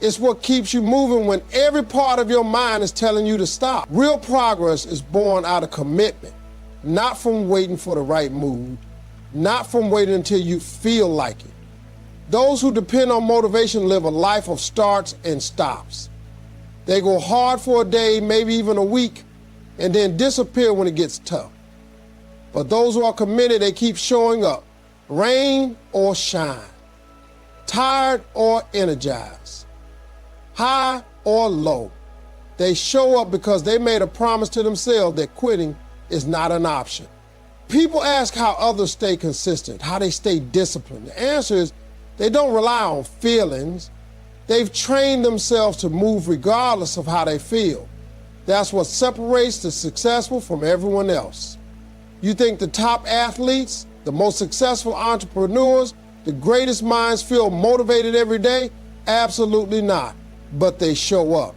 It's what keeps you moving when every part of your mind is telling you to stop. Real progress is born out of commitment, not from waiting for the right mood, not from waiting until you feel like it. Those who depend on motivation live a life of starts and stops. They go hard for a day, maybe even a week, and then disappear when it gets tough. But those who are committed, they keep showing up, rain or shine, tired or energized, high or low. They show up because they made a promise to themselves that quitting is not an option. People ask how others stay consistent, how they stay disciplined. The answer is they don't rely on feelings. They've trained themselves to move regardless of how they feel. That's what separates the successful from everyone else. You think the top athletes, the most successful entrepreneurs, the greatest minds feel motivated every day? Absolutely not. But they show up.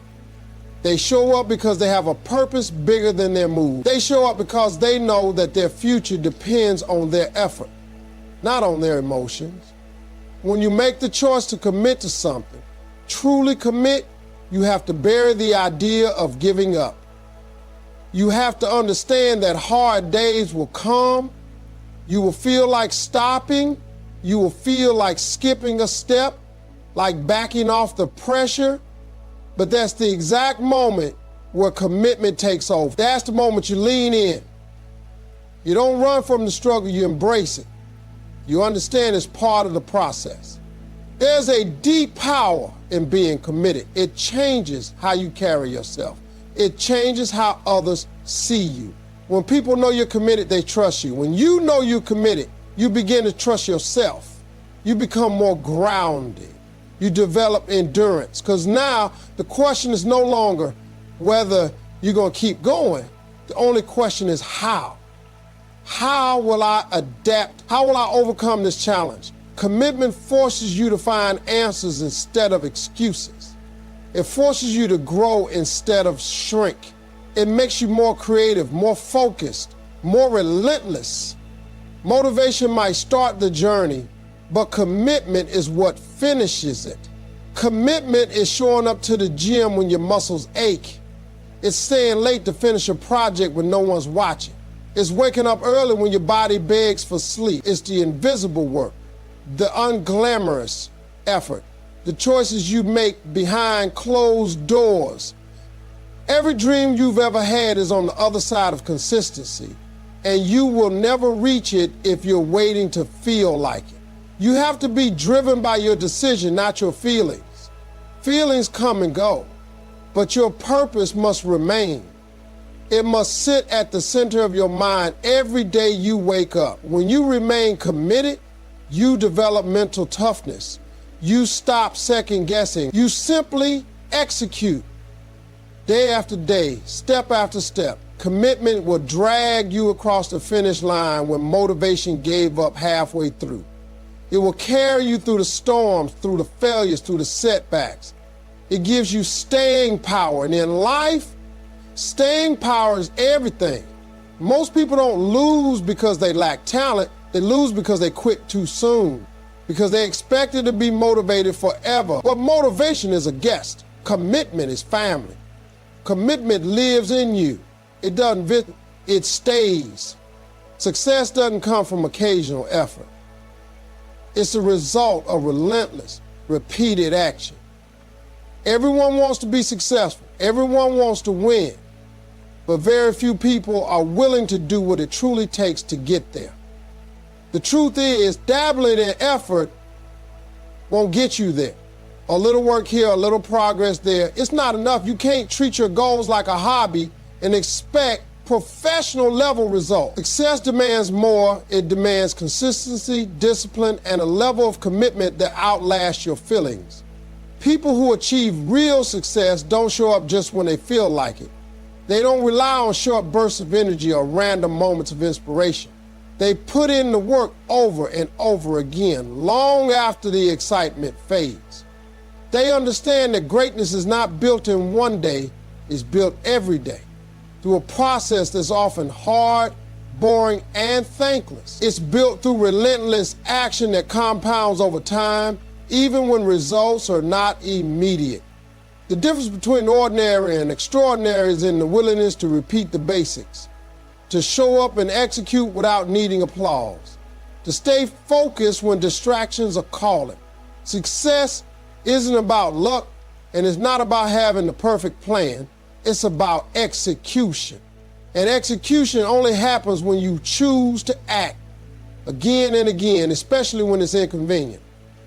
They show up because they have a purpose bigger than their move. They show up because they know that their future depends on their effort, not on their emotions. When you make the choice to commit to something, truly commit, you have to bury the idea of giving up. You have to understand that hard days will come. You will feel like stopping. You will feel like skipping a step, like backing off the pressure. But that's the exact moment where commitment takes over. That's the moment you lean in. You don't run from the struggle, you embrace it. You understand it's part of the process. There's a deep power in being committed. It changes how you carry yourself. It changes how others see you. When people know you're committed, they trust you. When you know you're committed, you begin to trust yourself. You become more grounded. You develop endurance. Because now the question is no longer whether you're going to keep going. The only question is how. How will I adapt? How will I overcome this challenge? Commitment forces you to find answers instead of excuses. It forces you to grow instead of shrink. It makes you more creative, more focused, more relentless. Motivation might start the journey, but commitment is what finishes it. Commitment is showing up to the gym when your muscles ache. It's staying late to finish a project when no one's watching. It's waking up early when your body begs for sleep. It's the invisible work, the unglamorous effort, the choices you make behind closed doors. Every dream you've ever had is on the other side of consistency, and you will never reach it if you're waiting to feel like it. You have to be driven by your decision, not your feelings. Feelings come and go, but your purpose must remain. It must sit at the center of your mind every day you wake up. When you remain committed, you develop mental toughness. You stop second guessing. You simply execute. Day after day, step after step. Commitment will drag you across the finish line when motivation gave up halfway through. It will carry you through the storms, through the failures, through the setbacks. It gives you staying power. And in life, staying power is everything. Most people don't lose because they lack talent. They lose because they quit too soon, because they expected to be motivated forever. But motivation is a guest. Commitment is family. Commitment lives in you. It doesn't visit, it stays. Success doesn't come from occasional effort. It's the result of relentless, repeated action. Everyone wants to be successful. Everyone wants to win. But very few people are willing to do what it truly takes to get there. The truth is, dabbling in effort won't get you there. A little work here, a little progress there, it's not enough. You can't treat your goals like a hobby and expect professional level results. Success demands more. It demands consistency, discipline, and a level of commitment that outlasts your feelings. People who achieve real success don't show up just when they feel like it. They don't rely on short bursts of energy or random moments of inspiration. They put in the work over and over again, long after the excitement fades. They understand that greatness is not built in one day, it's built every day, through a process that's often hard, boring, and thankless. It's built through relentless action that compounds over time. even when results are not immediate. The difference between ordinary and extraordinary is in the willingness to repeat the basics, to show up and execute without needing applause, to stay focused when distractions are calling. Success isn't about luck, and it's not about having the perfect plan. It's about execution. And execution only happens when you choose to act again and again, especially when it's inconvenient.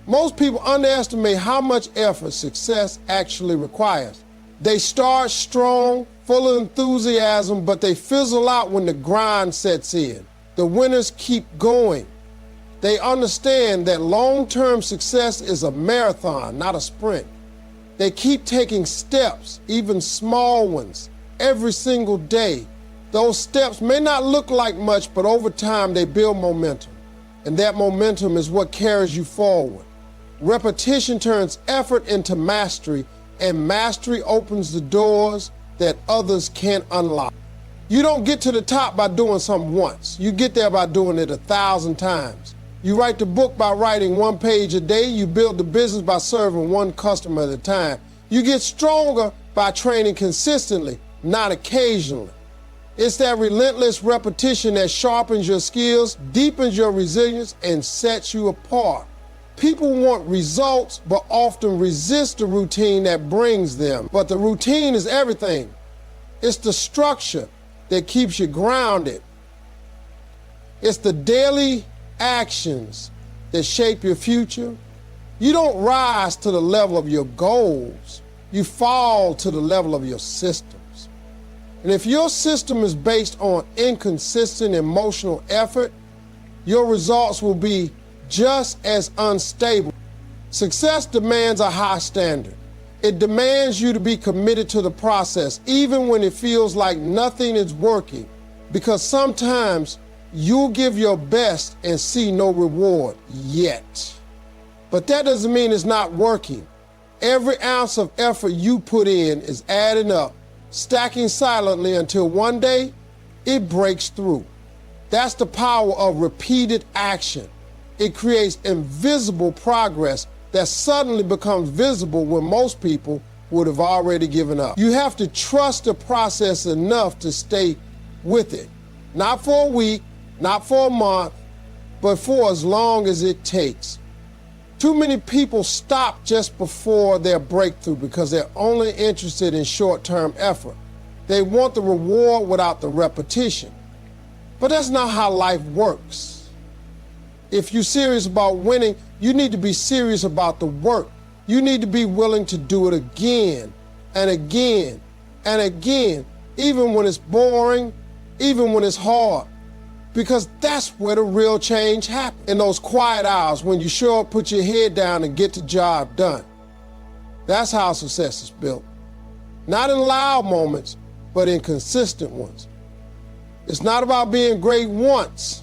Most people underestimate how much effort success actually requires. They start strong, full of enthusiasm, but they fizzle out when the grind sets in. The winners keep going. They understand that long-term success is a marathon, not a sprint. They keep taking steps, even small ones, every single day. Those steps may not look like much, but over time they build momentum. And that momentum is what carries you forward. Repetition turns effort into mastery, and mastery opens the doors that others can't unlock. You don't get to the top by doing something once. You get there by doing it 1,000 times. You write the book by writing 1 page a day. You build the business by serving 1 customer at a time. You get stronger by training consistently, not occasionally. It's that relentless repetition that sharpens your skills, deepens your resilience, and sets you apart. People want results, but often resist the routine that brings them. But the routine is everything. It's the structure that keeps you grounded. It's the daily actions that shape your future. You don't rise to the level of your goals. You fall to the level of your systems. And if your system is based on inconsistent emotional effort, your results will be just as unstable. Success demands a high standard. It demands you to be committed to the process, even when it feels like nothing is working, because sometimes you'll give your best and see no reward yet. But that doesn't mean it's not working. Every ounce of effort you put in is adding up, stacking silently until one day it breaks through. That's the power of repeated action. It creates invisible progress that suddenly becomes visible when most people would have already given up. You have to trust the process enough to stay with it. Not for a week, not for a month, but for as long as it takes. Too many people stop just before their breakthrough because they're only interested in short-term effort. They want the reward without the repetition. But that's not how life works. If you're serious about winning, you need to be serious about the work. You need to be willing to do it again and again and again, even when it's boring, even when it's hard. Because that's where the real change happens, in those quiet hours when you show up, put your head down, and get the job done. That's how success is built. Not in loud moments, but in consistent ones. It's not about being great once.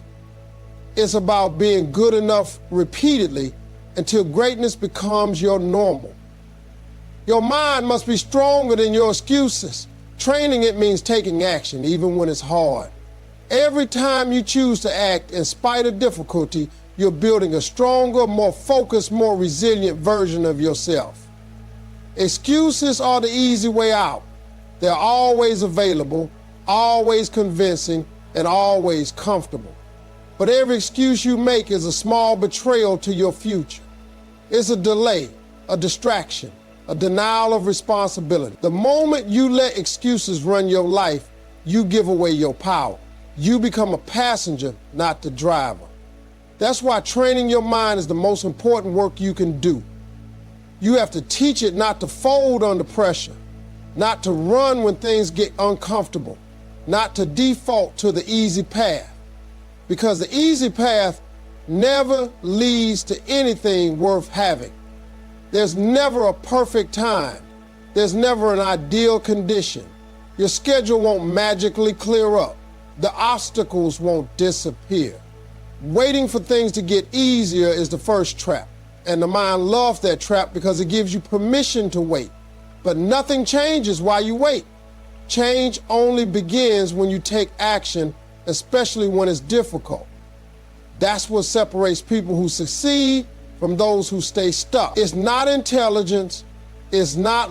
It's about being good enough repeatedly until greatness becomes your normal. Your mind must be stronger than your excuses. Training it means taking action, even when it's hard. Every time you choose to act in spite of difficulty, you're building a stronger, more focused, more resilient version of yourself. Excuses are the easy way out. They're always available, always convincing, and always comfortable. But every excuse you make is a small betrayal to your future. It's a delay, a distraction, a denial of responsibility. The moment you let excuses run your life, you give away your power. You become a passenger, not the driver. That's why training your mind is the most important work you can do. You have to teach it not to fold under pressure, not to run when things get uncomfortable, not to default to the easy path. Because the easy path never leads to anything worth having. There's never a perfect time. There's never an ideal condition. Your schedule won't magically clear up. The obstacles won't disappear. Waiting for things to get easier is the first trap. And the mind loves that trap because it gives you permission to wait. But nothing changes while you wait. Change only begins when you take action, especially when it's difficult. That's what separates people who succeed from those who stay stuck. It's not intelligence, it's not